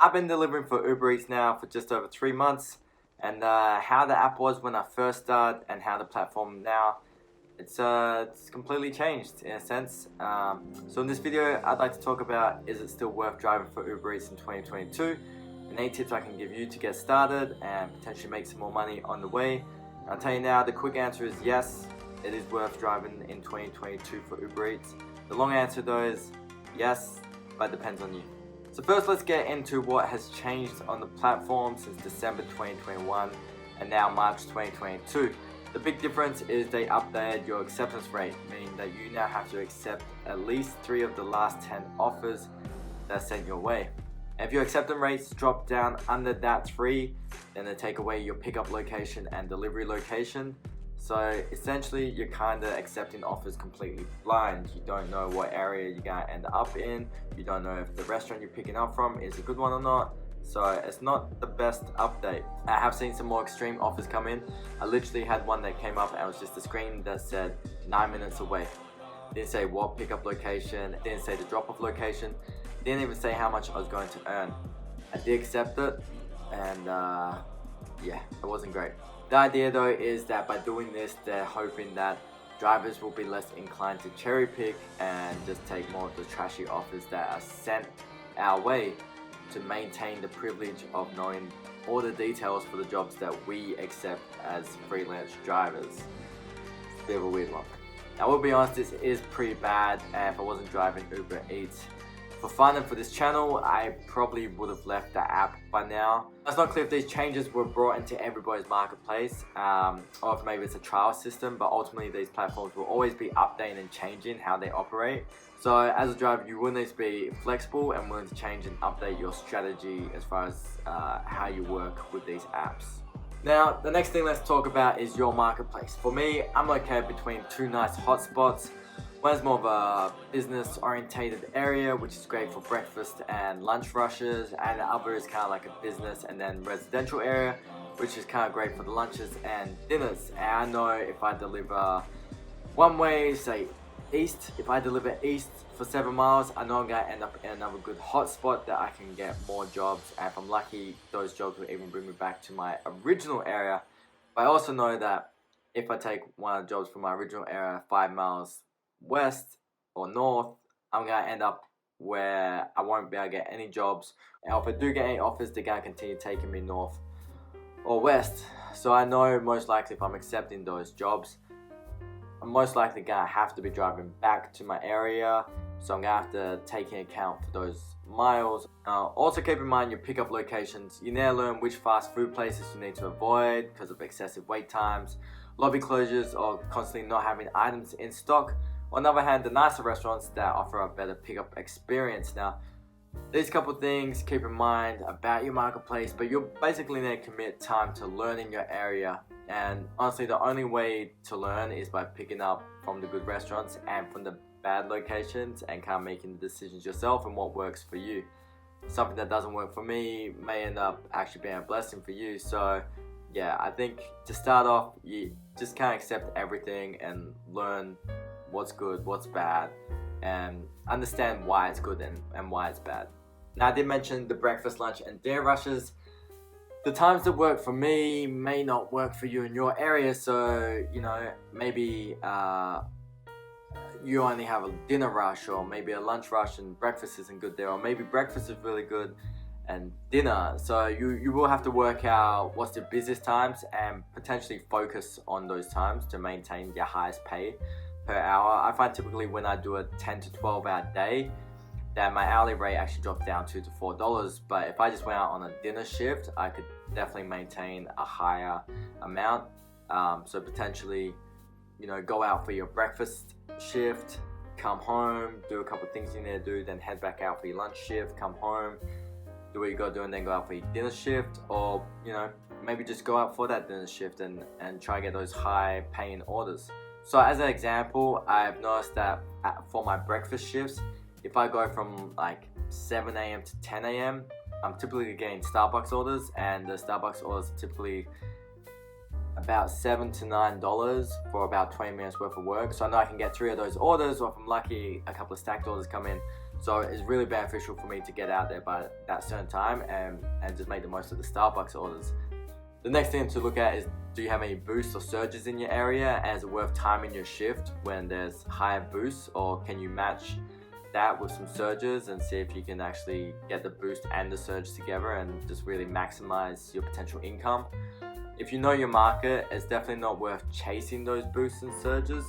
I've been delivering for Uber Eats now for just over 3 months, and how the app was when I first started and how the platform now, it's completely changed in a sense. So in this video, I'd like to talk about, is it still worth driving for Uber Eats in 2022, and 8 tips I can give you to get started and potentially make some more money on the way. I'll tell you now, the quick answer is yes, it is worth driving in 2022 for Uber Eats. The long answer though is yes, but it depends on you. So first, let's get into what has changed on the platform since December 2021 and now March 2022. The big difference is they updated your acceptance rate, meaning that you now have to accept at least 3 of the last 10 offers that are sent your way. And if your acceptance rates drop down under that 3, then they take away your pickup location and delivery location. So essentially, you're kind of accepting offers completely blind. You don't know what area you're gonna end up in. You don't know if the restaurant you're picking up from is a good one or not. So it's not the best update. I have seen some more extreme offers come in. I literally had one that came up and it was just a screen that said 9 minutes away. Didn't say what pickup location, didn't say the drop-off location, didn't even say how much I was going to earn. I did accept it, and yeah, it wasn't great. The idea though is that by doing this, they're hoping that drivers will be less inclined to cherry pick and just take more of the trashy offers that are sent our way, to maintain the privilege of knowing all the details for the jobs that we accept as freelance drivers. It's a bit of a weird one. Now, I will be honest, this is pretty bad, and if I wasn't driving Uber Eats for fun and for this channel, I probably would have left the app by now. It's not clear if these changes were brought into everybody's marketplace, or if maybe it's a trial system, but ultimately these platforms will always be updating and changing how they operate. So as a driver, you will need to be flexible and willing to change and update your strategy as far as how you work with these apps. Now, the next thing let's talk about is your marketplace. For me, I'm located between 2 nice hotspots. One's more of a business-orientated area, which is great for breakfast and lunch rushes, and the other is kind of like a business and then residential area, which is kind of great for the lunches and dinners. And I know if I deliver one way, say east, if I deliver east for 7 miles, I know I'm going to end up in another good hotspot that I can get more jobs, and if I'm lucky, those jobs will even bring me back to my original area. But I also know that if I take one of the jobs from my original area 5 miles west or north, I'm going to end up where I won't be able to get any jobs. And if I do get any offers, they're going to continue taking me north or west. So I know most likely if I'm accepting those jobs, I'm most likely going to have to be driving back to my area. So I'm going to have to take into account for those miles. Also keep in mind your pickup locations. You need to learn which fast food places you need to avoid because of excessive wait times, lobby closures, or constantly not having items in stock. On the other hand, the nicer restaurants that offer a better pickup experience. Now, these couple things keep in mind about your marketplace, but you'll basically need to commit time to learning your area. And honestly, the only way to learn is by picking up from the good restaurants and from the bad locations and kind of making the decisions yourself and what works for you. Something that doesn't work for me may end up actually being a blessing for you. So yeah, I think to start off, you just can't accept everything and learn what's good, what's bad, and understand why it's good and why it's bad. Now, I did mention the breakfast, lunch, and dinner rushes. The times that work for me may not work for you in your area, so you know, maybe you only have a dinner rush, or maybe a lunch rush and breakfast isn't good there, or maybe breakfast is really good and dinner. So you will have to work out what's the busiest times and potentially focus on those times to maintain your highest pay per hour. I find typically when I do a 10 to 12 hour day that my hourly rate actually drops down $2 to $4. But if I just went out on a dinner shift, I could definitely maintain a higher amount. So potentially, you know, go out for your breakfast shift, come home, do a couple of things you need to do, then head back out for your lunch shift, come home, do what you gotta do, and then go out for your dinner shift. Or, you know, maybe just go out for that dinner shift and try to get those high paying orders. So as an example, I've noticed that for my breakfast shifts, if I go from like 7 a.m. to 10 a.m., I'm typically getting Starbucks orders, and the Starbucks orders are typically about $7 to $9 for about 20 minutes worth of work. So I know I can get 3 of those orders, or if I'm lucky, a couple of stacked orders come in. So it's really beneficial for me to get out there by that certain time and just make the most of the Starbucks orders. The next thing to look at is, do you have any boosts or surges in your area, and is it worth timing your shift when there's higher boosts, or can you match that with some surges and see if you can actually get the boost and the surge together and just really maximize your potential income. If you know your market, it's definitely not worth chasing those boosts and surges.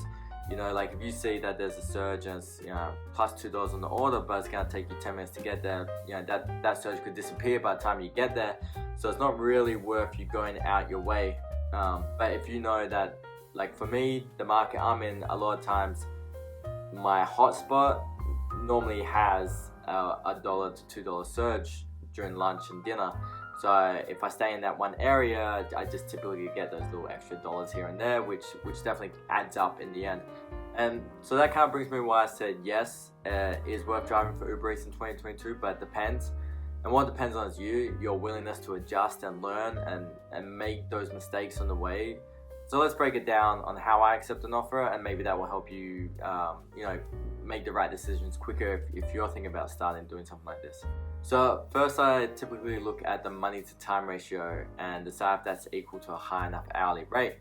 You know, like if you see that there's a surge and it's, you know, plus $2 on the order, but it's gonna take you 10 minutes to get there, you know, that surge could disappear by the time you get there. So it's not really worth you going out your way. But if you know that, like for me, the market I'm in, a lot of times my hotspot normally has a $1 to $2 surge during lunch and dinner. So if I stay in that one area, I just typically get those little extra dollars here and there, which definitely adds up in the end. And so that kind of brings me to why I said yes, it is worth driving for Uber Eats in 2022, but it depends. And what it depends on is your willingness to adjust and learn and make those mistakes on the way. So let's break it down on how I accept an offer, and maybe that will help you, you know, make the right decisions quicker if you're thinking about starting doing something like this. So first, I typically look at the money to time ratio and decide if that's equal to a high enough hourly rate.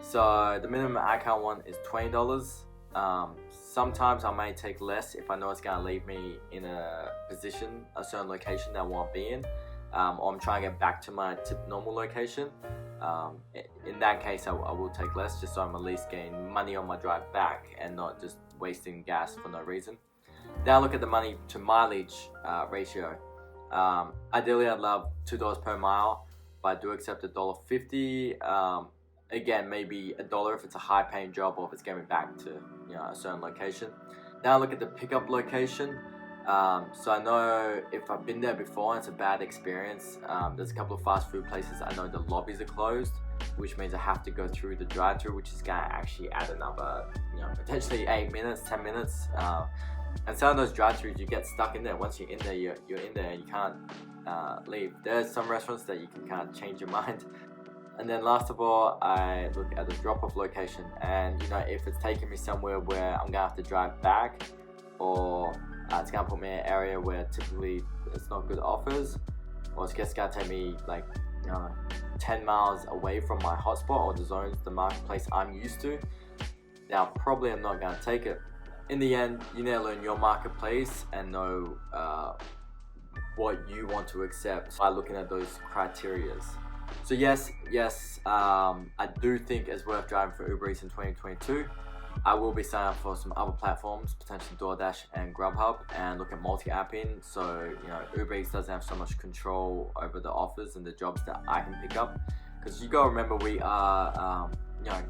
So the minimum I can't want is $20. Sometimes I may take less if I know it's going to leave me in a certain location that I won't be in, or I'm trying to get back to my normal location. In that case, I will take less, just so I'm at least getting money on my drive back and not just wasting gas for no reason. Now look at the money to mileage ratio. Ideally, I'd love $2 per mile, but I do accept $1.50. Again, maybe $1 if it's a high-paying job or if it's getting me back to, you know, a certain location. Now look at the pickup location. So I know if I've been there before and it's a bad experience, there's a couple of fast food places I know the lobbies are closed, which means I have to go through the drive-thru, which is going to actually add another, you know, potentially 8 minutes, 10 minutes. And some of those drive-thrus, you get stuck in there. Once you're in there, you're in there and you can't leave. There's some restaurants that you can kind of change your mind. And then last of all, I look at the drop-off location, and you know, if it's taking me somewhere where I'm gonna have to drive back, or it's gonna put me in an area where typically it's not good offers, or it's just gonna take me like, you know, 10 miles away from my hotspot or the zones, the marketplace I'm used to, now probably I'm not gonna take it. In the end, you need to learn your marketplace and know what you want to accept by looking at those criterias. So yes, I do think it's worth driving for Uber Eats in 2022. I will be signing up for some other platforms, potentially DoorDash and Grubhub, and look at multi-apping. So, you know, Uber Eats doesn't have so much control over the offers and the jobs that I can pick up. Because you gotta remember, we are, you know,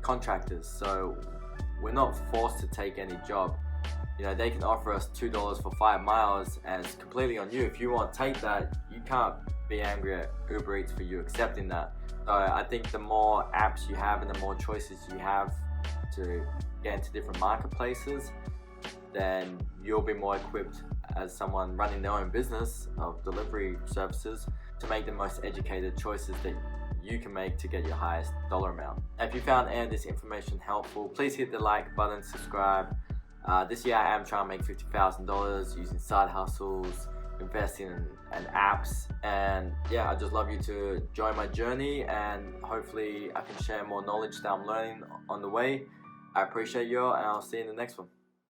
contractors, so we're not forced to take any job. You know, they can offer us $2 for 5 miles, and it's completely on you. If you want to take that, you can't be angry at Uber Eats for you accepting that. So I think the more apps you have and the more choices you have to get into different marketplaces, then you'll be more equipped as someone running their own business of delivery services to make the most educated choices that you can make to get your highest dollar amount. If you found any of this information helpful, please hit the like button, subscribe. This year I am trying to make $50,000 using side hustles, investing in apps, and yeah, I'd just love you to join my journey, and hopefully I can share more knowledge that I'm learning on the way. I appreciate you all, and I'll see you in the next one.